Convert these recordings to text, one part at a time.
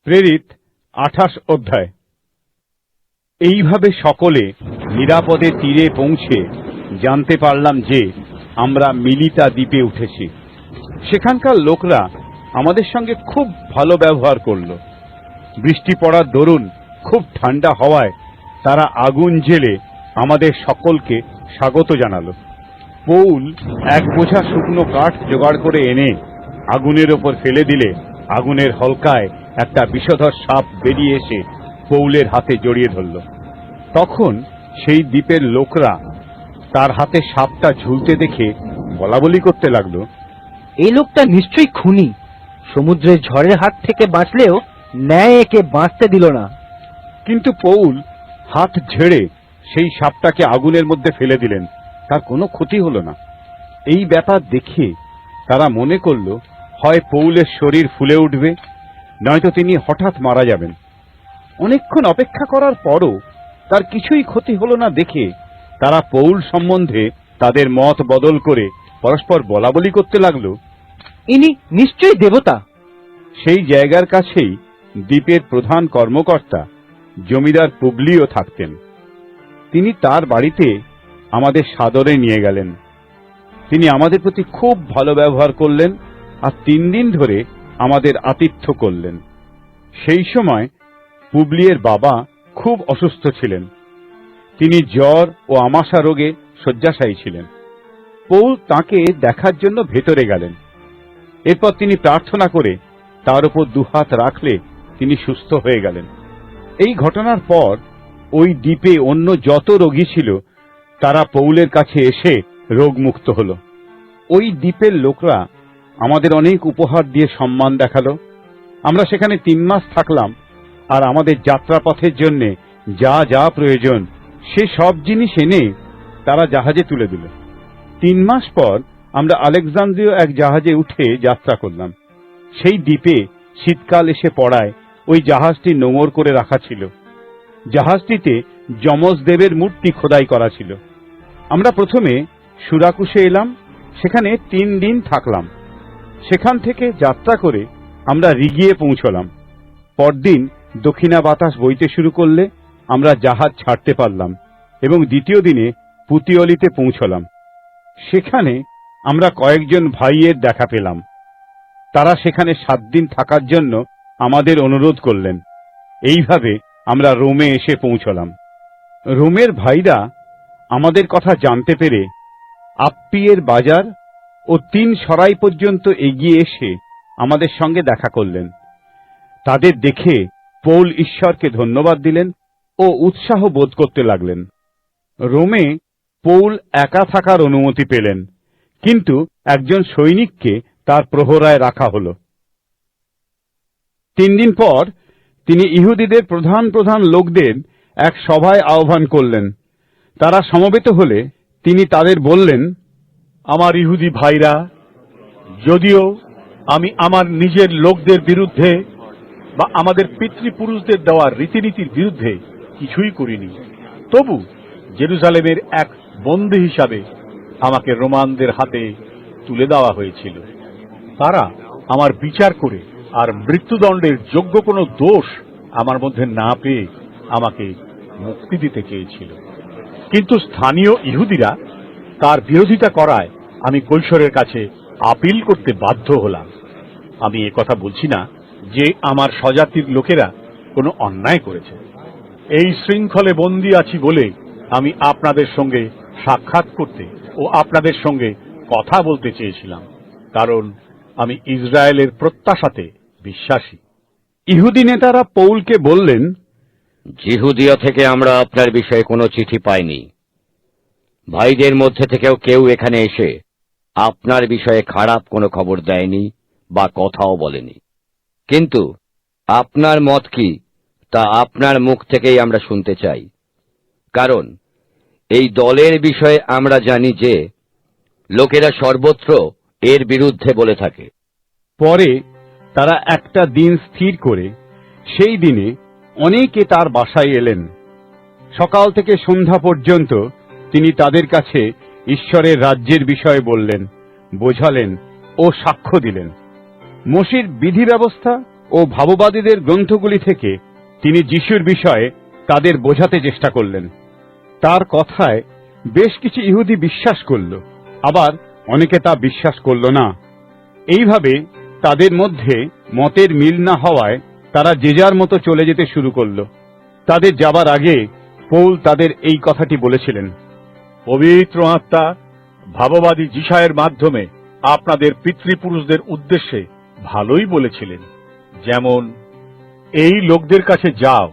প্রেরিত 28 অধ্যায়। এইভাবে সকলে নিরাপদে তীরে পৌঁছে জানতে পারলাম যে আমরা মিলিতা দ্বীপে উঠেছি। সেখানকার লোকরা আমাদের সঙ্গে খুব ভালো ব্যবহার করল। বৃষ্টি পড়ার দরুন খুব ঠান্ডা হওয়ায় তারা আগুন জ্বেলে আমাদের সকলকে স্বাগত জানালো। পৌল এক বোঝা শুকনো কাঠ জোগাড় করে এনে আগুনের ওপর ফেলে দিলে আগুনের হলকায় একটা বিষধর সাপ বেরিয়ে এসে পৌলের হাতে জড়িয়ে ধরল। তখন সেই দ্বীপের লোকরা তার হাতে সাপটা ঝুলতে দেখে বলাবলি করতে লাগলো, এই লোকটা নিশ্চয়ই খুনি। সমুদ্রের ঝড়ের হাত থেকে বাঁচলেও ন্যায় একে বাঁচতে দিল না। কিন্তু পৌল হাত ঝেড়ে সেই সাপটাকে আগুনের মধ্যে ফেলে দিলেন, তার কোনো ক্ষতি হলো না। এই ব্যাপার দেখে তারা মনে করল হয় পৌলের শরীর ফুলে উঠবে, নয়তো তিনি হঠাৎ মারা যাবেন। অনেকক্ষণ অপেক্ষা করার পরও তার কিছুই ক্ষতি হলো না দেখে তারা পৌল সম্বন্ধে তাদের মত বদল করে পরস্পর বলাবলি করতে লাগলো, ইনি নিশ্চয়ই দেবতা। সেই জায়গার কাছেই দ্বীপের প্রধান কর্মকর্তা জমিদার পুবলিও থাকতেন। তিনি তার বাড়িতে আমাদের সাদরে নিয়ে গেলেন। তিনি আমাদের প্রতি খুব ভালো ব্যবহার করলেন আর 3 দিন ধরে আমাদের আতিথ্য করলেন। সেই সময় পুবলিয়ের বাবা খুব অসুস্থ ছিলেন। তিনি জ্বর ও আমাশা রোগে শয্যাশায়ী ছিলেন। পৌল তাকে দেখার জন্য ভেতরে গেলেন। এরপর তিনি প্রার্থনা করে তার উপর 2 হাত রাখলে তিনি সুস্থ হয়ে গেলেন। এই ঘটনার পর ওই দ্বীপে অন্য যত রোগী ছিল তারা পৌলের কাছে এসে রোগমুক্ত হল। ওই দ্বীপের লোকরা আমাদের অনেক উপহার দিয়ে সম্মান দেখালো। আমরা সেখানে 3 মাস থাকলাম আর আমাদের যাত্রাপথের জন্য যা যা প্রয়োজন সে সব জিনিস এনে তারা জাহাজে তুলে দিল। 3 মাস পর আমরা আলেকজান্দ্রিয় এক জাহাজে উঠে যাত্রা করলাম। সেই দ্বীপে শীতকাল এসে পড়ায় ওই জাহাজটি নোঙর করে রাখা ছিল। জাহাজটিতে যমজ দেবের মূর্তি খোদাই করা ছিল। আমরা প্রথমে সুরাকুশে এলাম, সেখানে 3 দিন থাকলাম। সেখান থেকে যাত্রা করে আমরা রিগিয়ে পৌঁছলাম। পরদিন দক্ষিণা বাতাস বইতে শুরু করলে আমরা জাহাজ ছাড়তে পারলাম এবং দ্বিতীয় দিনে পুতিয়লিতে পৌঁছলাম। সেখানে আমরা কয়েকজন ভাইয়ের দেখা পেলাম। তারা সেখানে 7 দিন থাকার জন্য আমাদের অনুরোধ করলেন। এইভাবে আমরা রোমে এসে পৌঁছলাম। রোমের ভাইরা আমাদের কথা জানতে পেরে আপ্পিয়ের বাজার ও 3 সরাই পর্যন্ত এগিয়ে এসে আমাদের সঙ্গে দেখা করলেন। তাদের দেখে পৌল ঈশ্বরকে ধন্যবাদ দিলেন ও উৎসাহ বোধ করতে লাগলেন। রোমে পৌল একা থাকার অনুমতি পেলেন, কিন্তু একজন সৈনিককে তার প্রহরায় রাখা হল। 3 দিন পর তিনি ইহুদিদের প্রধান প্রধান লোকদের এক সভায় আহ্বান করলেন। তারা সমবেত হলে তিনি তাদের বললেন, আমার ইহুদি ভাইরা, যদিও আমি আমার নিজের লোকদের বিরুদ্ধে বা আমাদের পিতৃপুরুষদের দেওয়া রীতিনীতির বিরুদ্ধে কিছুই করিনি, তবু জেরুজালেমের এক বন্দী হিসাবে আমাকে রোমানদের হাতে তুলে দেওয়া হয়েছিল। তারা আমার বিচার করে আর মৃত্যুদণ্ডের যোগ্য কোনো দোষ আমার মধ্যে না পেয়ে আমাকে মুক্তি দিতে চেয়েছিল। কিন্তু স্থানীয় ইহুদিরা তার বিরোধিতা করায় আমি কৈশোরের কাছে আপিল করতে বাধ্য হলাম। আমি একথা বলছি না যে আমার স্বজাতির লোকেরা কোনো অন্যায় করেছে। এই শৃঙ্খলে বন্দী আছি বলে আমি আপনাদের সঙ্গে সাক্ষাৎ করতে ও আপনাদের সঙ্গে কথা বলতে চেয়েছিলাম, কারণ আমি ইসরায়েলের প্রত্যাশাতে বিশ্বাসী। ইহুদি নেতারা পৌলকে বললেন, জিহুদিয়া থেকে আমরা আপনার বিষয়ে কোনো চিঠি পাইনি। ভাইদের মধ্যে থেকেও কেউ এখানে এসে আপনার বিষয়ে খারাপ কোনো খবর দেয়নি বা কথাও বলেনি। কিন্তু আপনার মত কি তা আপনার মুখ থেকেই আমরা শুনতে চাই, কারণ এই দলের বিষয়ে আমরা জানি যে লোকেরা সর্বত্র এর বিরুদ্ধে বলে থাকে। পরে তারা একটা দিন স্থির করে সেই দিনে অনেকে তার বাসায় এলেন। সকাল থেকে সন্ধ্যা পর্যন্ত তিনি তাদের কাছে ঈশ্বরের রাজ্যের বিষয়ে বললেন, বোঝালেন ও সাক্ষ্য দিলেন। মোশির বিধি ব্যবস্থা ও ও ভাববাদীদের গ্রন্থগুলি থেকে তিনি যিশুর বিষয়ে তাদের বোঝাতে চেষ্টা করলেন। তার কথায় বেশ কিছু ইহুদি বিশ্বাস করল, আবার অনেকে তা বিশ্বাস করল না। এইভাবে তাদের মধ্যে মতের মিল না হওয়ায় তারা যে যার মতো চলে যেতে শুরু করল। তাদের যাবার আগে পৌল তাদের এই কথাটি বলেছিলেন, পবিত্র আত্মা ভাববাদী যিশায়ের মাধ্যমে আপনাদের পিতৃপুরুষদের উদ্দেশ্যে ভালোই বলেছিলেন, যেমন, এই লোকদের কাছে যাও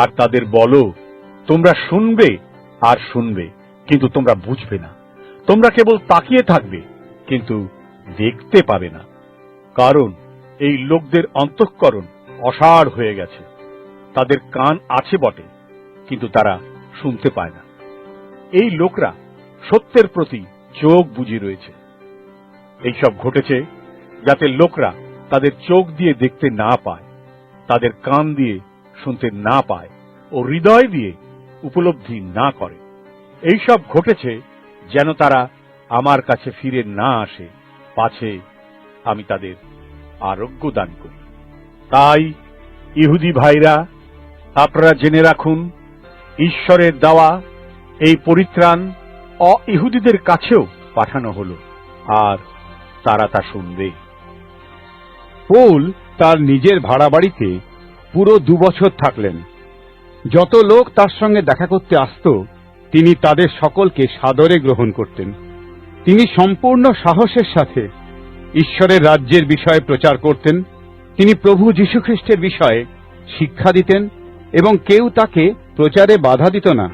আর তাদের বলো, তোমরা শুনবে আর শুনবে, কিন্তু তোমরা বুঝবে না। তোমরা কেবল তাকিয়ে থাকবে, কিন্তু দেখতে পাবে না, কারণ এই লোকদের অন্তঃকরণ অসাড় হয়ে গেছে। তাদের কান আছে বটে, কিন্তু তারা শুনতে পায় না। এই লোকরা সত্যের প্রতি চোখ বুজে রয়েছে। এইসব ঘটেছে যাতে লোকরা তাদের চোখ দিয়ে দেখতে না পায়, তাদের কান দিয়ে শুনতে না পায় ও হৃদয় দিয়ে উপলব্ধি না করে। এইসব ঘটেছে যেন তারা আমার কাছে ফিরে না আসে, পাছে আমি তাদের আরোগ্য দান করি। তাই ইহুদি ভাইরা, আপনারা জেনে রাখুন, ঈশ্বরের দেওয়া এই পরিত্রাণ অ-ইহুদিদের কাছেও পাঠানো হলো, আর তারা তা শুনবে। পৌল তার নিজের ভাড়া বাড়িতে পুরো 2 বছর থাকলেন। যত লোক তার সঙ্গে দেখা করতে আসত, তিনি তাদের সকলকে সাদরে গ্রহণ করতেন। তিনি সম্পূর্ণ সাহসের সাথে ঈশ্বরের রাজ্যের বিষয়ে প্রচার করতেন। তিনি প্রভু যীশু খ্রিস্টের বিষয়ে শিক্ষা দিতেন এবং কেউ তাকে প্রচারে বাধা দিত না।